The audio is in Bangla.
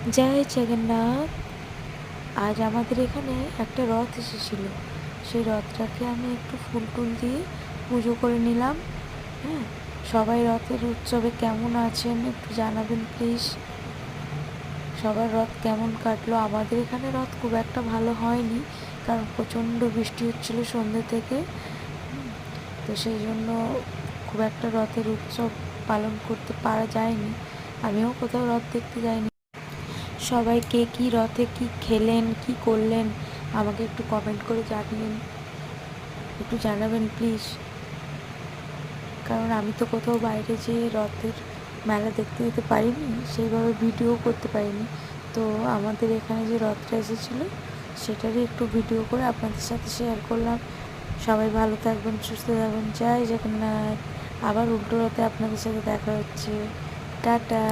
জয় জগন্নাথ। আজ আমাদের এখানে একটা রথ এসেছিল, সেই রথটাকে আমি একটু ফুল টুল দিয়ে পুজো করে নিলাম। হ্যাঁ, সবাই রথের উৎসবে কেমন আছেন একটু জানাবেন প্লিজ। সবার রথ কেমন কাটলো? আমাদের এখানে রথ খুব একটা ভালো হয়নি, কারণ প্রচণ্ড বৃষ্টি হচ্ছিল সন্ধ্যে থেকে। তো সেই জন্য খুব একটা রথের উৎসব পালন করতে পারা যায়নি। আমিও কোথাও রথ দেখতে যাইনি। সবাই কে কী রথে কী খেলেন, কী করলেন, আমাকে একটু কমেন্ট করে জানিয়েন, একটু জানাবেন প্লিজ। কারণ আমি তো কোথাও বাইরে যেয়ে রথের মেলা দেখতে যেতে পারিনি, সেইভাবে ভিডিও করতে পারিনি। তো আমাদের এখানে যে রথটা এসেছিলো সেটারই একটু ভিডিও করে আপনাদের সাথে শেয়ার করলাম। সবাই ভালো থাকবেন, সুস্থ থাকবেন। জয় জগন্নাথ। আবার উল্টো রথে আপনাদের সাথে দেখা হচ্ছে। টাটা।